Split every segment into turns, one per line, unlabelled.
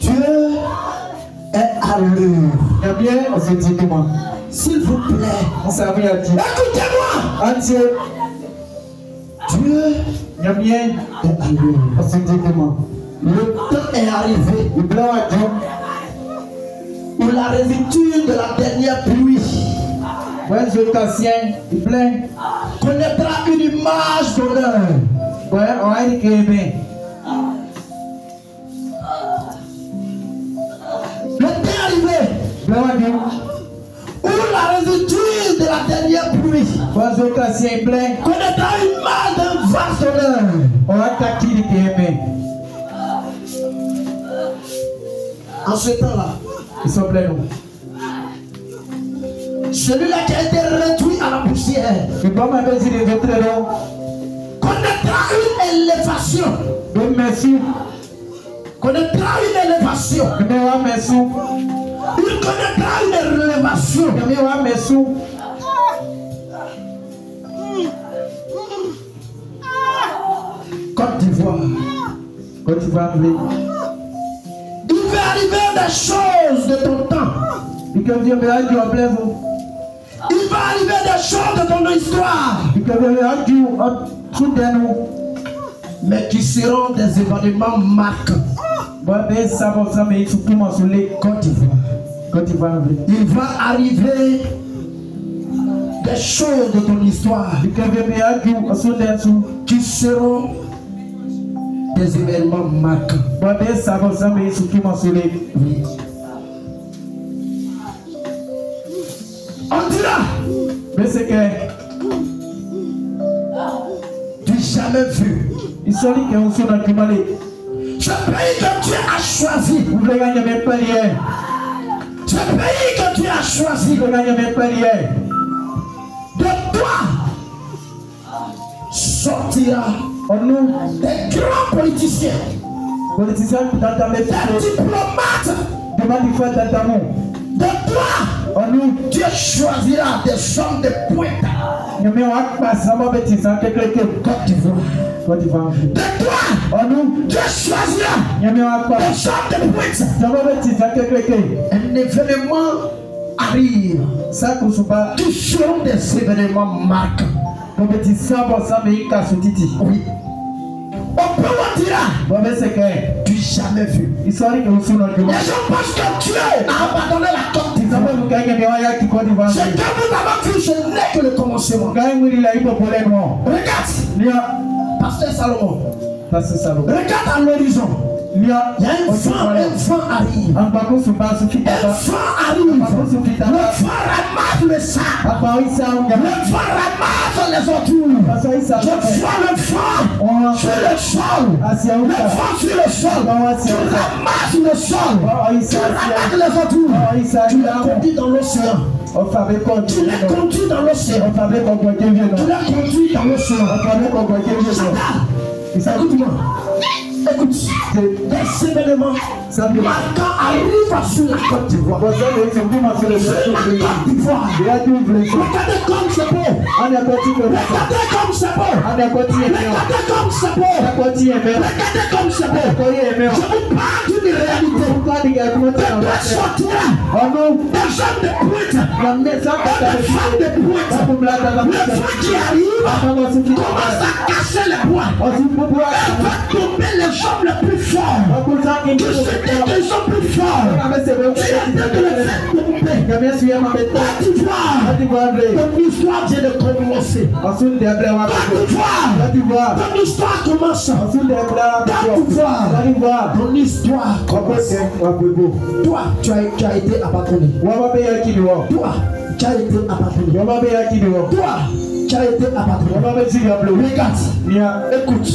Dieu est à l'heure.
Eh bien, on se dit comment?
S'il vous plaît,
On s'est mis à dire.
écoutez-moi.
Entier.
Dieu
Eh bien,
est à l'heure.
on se dit comment?
Le temps est arrivé
Le blanc a dit.
où la réviture de la dernière pluie
Ouais, je t'ancien. Il plaît.
connaîtra une image d'honneur.
Ouais, on a dit qu'il est
Le temps est arrivé
blanc a dit.
où la réviture de la dernière pluie
Ouais, je t'ancien. Il plaît.
connaîtra une image d'un vaste honneur.
On a tacti qui est
En ce temps-là,
Ils sont pleins.
celui-là qui a été réduit à la poussière
Il va m'appeler si les autres là.
connaîtra une élévation.
Donc, merci.
Connaîtra une élévation.
Mais on merci.
Il connaîtra une élévation.
Mais on merci.
Côte d'Ivoire.
Quand tu vas arriver.
Il va arriver des choses de ton temps.
Il peut dire, mais il en plaît.
Il va arriver des choses de ton histoire.
Il peut dire, tout de nous.
Mais qui seront des événements marquants.
Bon, ben, ça va, ça, mais il faut tout m'en soulever.
Côte d'Ivoire.
Quand tu vas arriver.
Il va arriver des choses de ton histoire
Il peut dire,
qui seront des événements marquants.
bon, ben, ça va, ça, mais il faut tout m'en soulever.
Oui. On dira,
Mais c'est que,
tu jamais vu
ils sont là qui ont son dans le Mali.
ce pays que tu as choisi.
Vous voulez gagner mes paliers.
Ce pays que tu as choisi.
Vous voulez gagner mes paliers.
De toi sortira
On nous,
des grands politiciens,
politiciens, dans ta
des
maison,
diplomates.
demande il faut dans ta main.
De toi,
On nous,
Dieu choisira des hommes de pointe.
nous mettons à passer, ça va petit, ça quelque chose.
Côte d'Ivoire.
Quand tu vas arriver.
De toi,
On nous,
Dieu choisira
nous mettons à passer,
des hommes de pointe.
ça va petit, ça quelque chose.
Un événement arrive.
Ça, qu'on se bat,
Qui seront des événements marquants.
mon petit 100%, mais il casse au titi.
Oui. On peut le dire.
Bon, mais c'est que,
Tu jamais vu.
ils sont là qui ont son dans le
Les
Mali.
gens pensent que Dieu a abandonné la Côte
Ça
d'Ivoire.
va vous gagner, mais on y a qui Côte d'Ivoire.
C'est que nous avons vu, ce n'est que le commencement.
Gagne, oui, il a eu pour les noirs.
Regarde,
Il y a,
Pasteur Salomon.
ça c'est ça.
Regarde à l'horizon.
Il y a,
Il y a un vent arrive.
en bas, on se passe, on se
Un
passe.
vent arrive.
En bas, on se
Le
passe.
vent ramasse le sable.
À Paris, ça, on
Le
gagne.
vent ramasse les entours.
Parce que ça,
Je vois le vent
on
sur le sol.
assis
Le
où ça.
vent sur le sol.
On assis
Tu
où ça.
ramasses le sol.
Oh, il
Tu
s'est
ramasses les entours.
Oh, il s'est
Tu les conduis dans l'océan.
on fabrique quoi
Tu les conduis dans l'océan.
on fabrique quoi qui
Tu
vient.
les conduis dans l'océan.
On fabrique quoi qui vient.
Et ça, écoute-moi. Écoute, des événements
Ça me
marquants arrivent sur la Côte d'Ivoire.
Bon, ça, c'est tout mon sur le
Sur la Côte d'Ivoire.
Il y a tout le
Regardez comme c'est beau.
on est parti de là.
Regardez comme c'est beau.
On est parti de là.
Regardez comme c'est
On est
beau.
parti de là.
Regardez comme c'est beau.
On est
Je vous parle d'une réalité.
Pourquoi les gars comment
De
ça
toi
va?
sortira
Oh non,
des hommes de pointe.
la maison
Et des femmes de pointe.
pour la
Le vent qui arrive commence à casser les bois.
on se peut voir.
Elle va tomber les hommes les plus forts.
On peut ça qui
Tu sais qu'ils sont plus forts. Tu es en train de les faire tomber.
Jamais suivre ma bête.
Côte d'Ivoire. Ton histoire vient de commencer.
Ensuite, des blés, on va
Côte d'Ivoire. Ton histoire commence.
ensuite, des blés, on va
Ton histoire commence. Toi, tu as été abandonné. Toi, tu as été abandonné. Toi, tu as été abandonné. Regarde, écoute.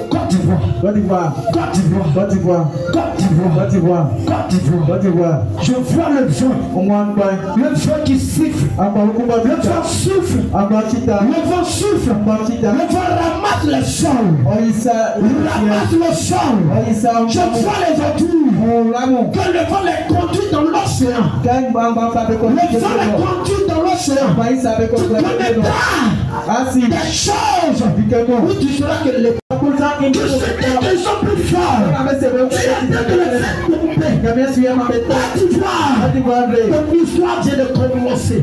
Côte d'Ivoire. Côte d'Ivoire. Côte d'Ivoire. Côte d'Ivoire. Je vois le vent. Le vent qui siffle. Le vent souffle. Le vent souffle. Le vent ramasse le sol. Ramasse le sol. Je vois les entours. Que le vent les conduit dans l'océan. Le vent les conduit dans l'océan. l'océan.
País sabe
Tu
comprar.
connaîtras
Assim,
des choses où tu sauras que les ils sont plus forts. Tu es en train de les faire tomber. Tu vois, ton histoire vient de commencer.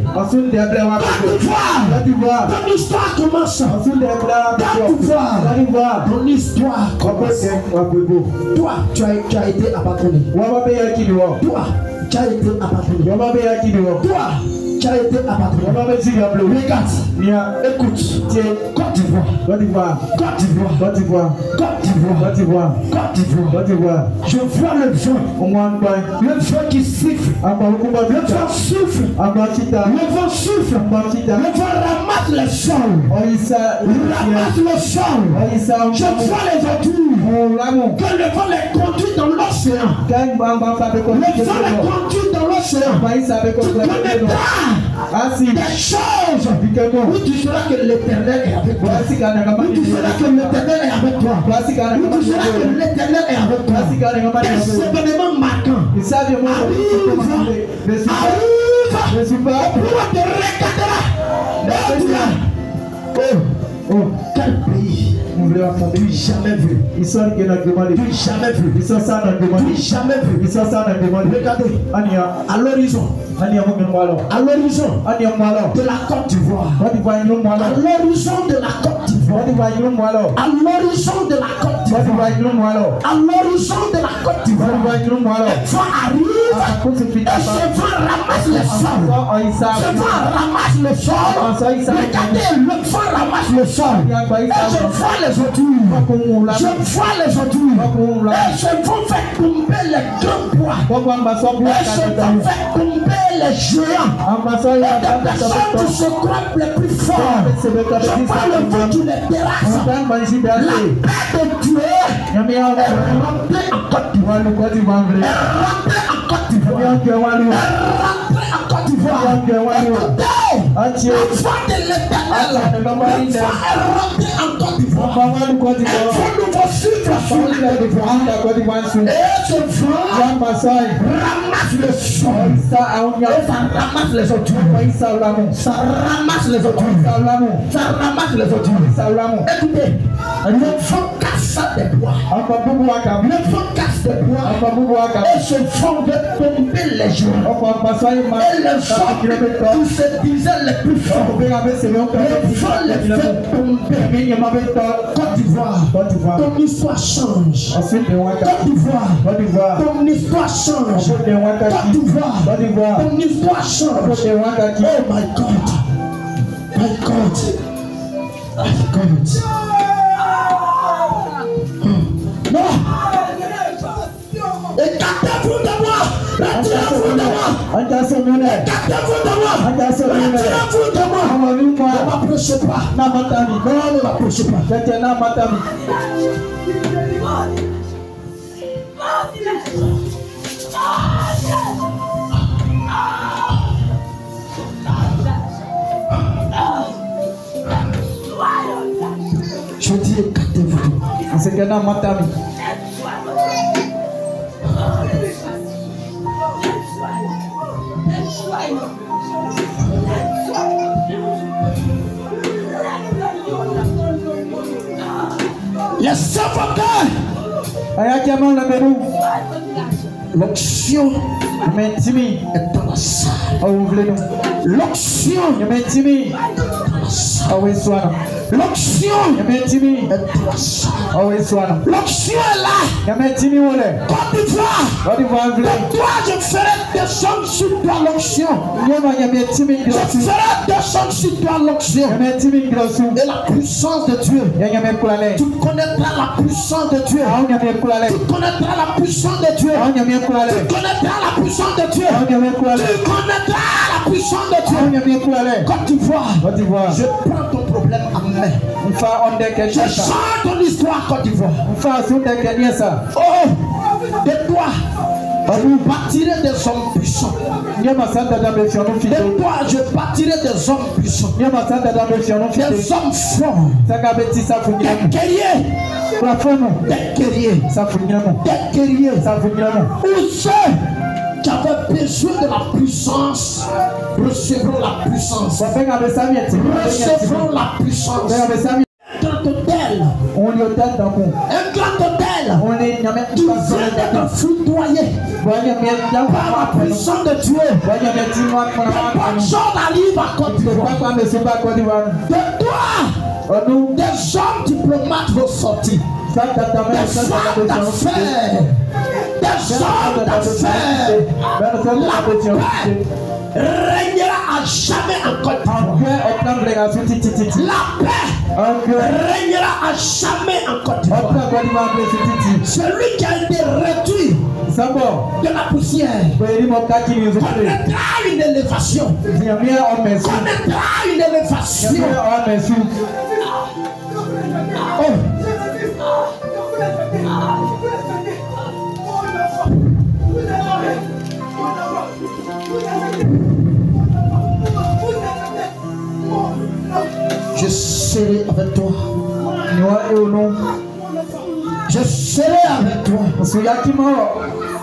Tu vois, ton histoire commence. Tu vois, ton histoire commence. Toi, tu as été abandonné. Toi, tu as été abandonné. Toi, tu as été abandonné. Regarde, écoute, Côte d'Ivoire, je vois le vent qui siffle, le vent souffle, le vent souffle, le vent ramasse le sol, ramasse le sol. Je vois les autours, que le vent les conduit dans l'océan, le vent les conduit dans l'océan. Tu connaîtras des choses où tu sauras que l'Éternel est avec toi. Où tu sauras que l'Éternel est avec toi. Où tu sauras que l'Éternel est avec toi. Des événements marquants arrivent pour te regarder. Oh, quel pays tu jamais vu. Tu jamais vu. Regardez, à l'horizon de la Côte d'Ivoire, à l'horizon de la Côte d'Ivoire, à l'horizon de la Côte d'Ivoire, à l'horizon de la Côte d'Ivoire, le vent arrive et ce vent ramasse le sol. Ce vent ramasse le sol. Regardez, le vent ramasse le sol. Et je vois les autours. Et ce vent fait tomber les grands bois. Et ce vent fait tomber les géants. Et des personnes qui se croient les plus forts. Je vois le vent qui les terrasse. La paix de Dieu est rentrée en Côte d'Ivoire. Écoutez, la foi de l'Éternel est rentrée en Côte d'Ivoire. Elle faut nous suivre sur la Côte. Et ce vent ramasse le sol. Ça ramasse les autres. Ça ramasse les autres. Écoutez, le vent casse des bois. Le vent casse des bois. Et ce vent veut tomber les gens. Et les gens qui se disaient les plus forts, le vent les fait tomber. Côte d'Ivoire, ton histoire change. Côte d'Ivoire, ton histoire change. Côte d'Ivoire, ton histoire change. Oh my God. Non. Écartez-vous de moi. Retirez-vous de moi. Écartez-vous de moi. Ne m'approchez pas. Ne m'approchez pas. Je dis écartez-vous de moi. Les suffoqueurs. L'onction est dans la salle. L'onction est dans la salle. L'onction est dans la salle. L'onction est là. Côte d'Ivoire. Et toi, je ferai descendre sur toi l'onction. Je ferai descendre sur toi l'onction. Et la puissance de Dieu. Tu connaîtras la puissance de Dieu. Tu connaîtras la puissance de Dieu. Tu connaîtras la puissance de Dieu. Tu connaîtras la puissance de Dieu. Côte d'Ivoire. Je prends ton problème en main. Je chante ton histoire, Côte d'Ivoire. Oh, de toi, je bâtirai des hommes puissants. De toi, je bâtirai des hommes puissants. Des hommes forts. Des guerriers. Des guerriers. Où ceux
qui avaient besoin de la puissance recevront la puissance. Recevront la puissance. Un grand hôtel. Un grand hôtel. Qui vient d'être foudroyé par la puissance de Dieu. Personne n'arrive à Côte d'Ivoire. De toi, des hommes diplomates vont sortir. Des hommes d'affaires. Des hommes d'affaires. La paix régnera à jamais en Côte d'Ivoire. La paix régnera à jamais en Côte d'Ivoire. Celui qui a été réduit de la poussière connaîtra une élévation. Connaîtra une élévation. Oh. Je serai avec toi. Je serai avec toi.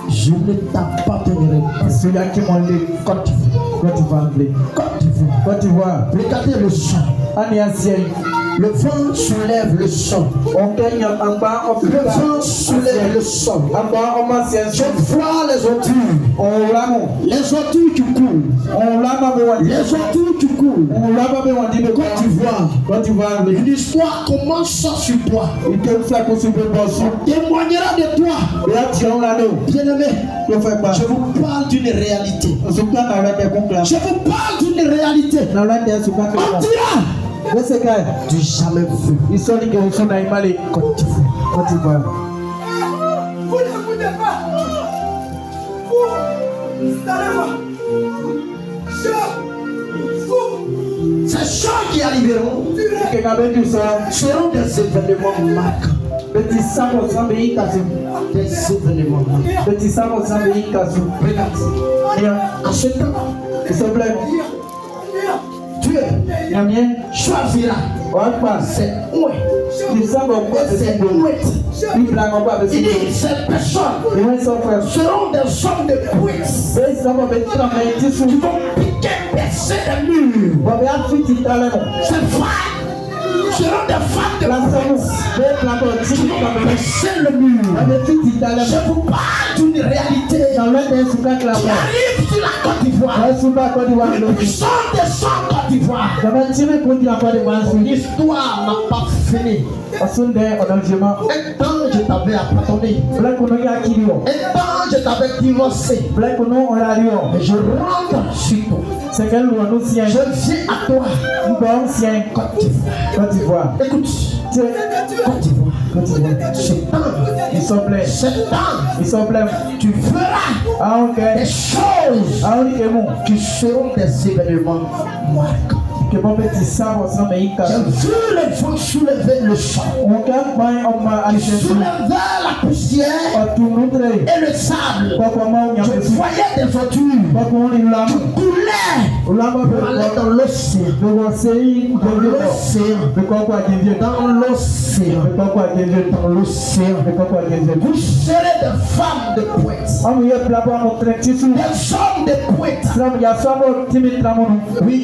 Je ne t'appartiendrai pas. Côte d'Ivoire. Regardez le son. Le vent soulève le son. Le vent soulève le son. Je vois les ordures. Les ordures qui coulent. Les ordures qui coulent. Côte d'Ivoire. L'histoire commence sur toi. On témoignera de toi. Bien-aimé, je vous parle d'une réalité. Je vous parle d'une réalité. On dira du jamais vu. Côte d'Ivoire.
Vous n'écoutez pas.
Ces choses qui arriveront seront des événements marquants. Des événements marquants. Regarde. En ce temps, Dieu choisira. C'est où? C'est où? Il dit ces personnes seront des hommes de puissance. Ils vont piquer, percer les murs. Ces femmes seront des femmes de puissance. Ils vont percer le mur. Je vous parle d'une réalité qui arrive sur la Côte d'Ivoire. Une puissance descend Côte d'Ivoire. L'histoire n'a pas fini. Un temps je t'avais abandonné. Un temps je t'avais divorcé. Mais je rentre sur toi. Je viens à toi. Côte d'Ivoire. Écoute. Côte d'Ivoire. C'est temps. Tu feras des choses qui seront des événements marquants. J'ai vu le vent soulever le sang. Il soulevait la poussière et le sable. Je voyais des ordures qui coulaient pour aller dans l'océan. Vous serez des femmes de poètes. Des hommes de poètes. Oui.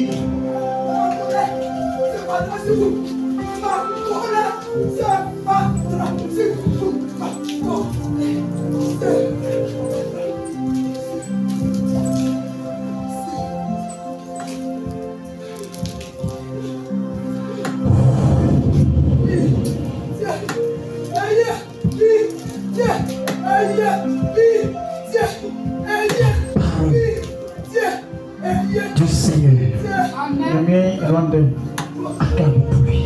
Du Seigneur. Acclame pour lui.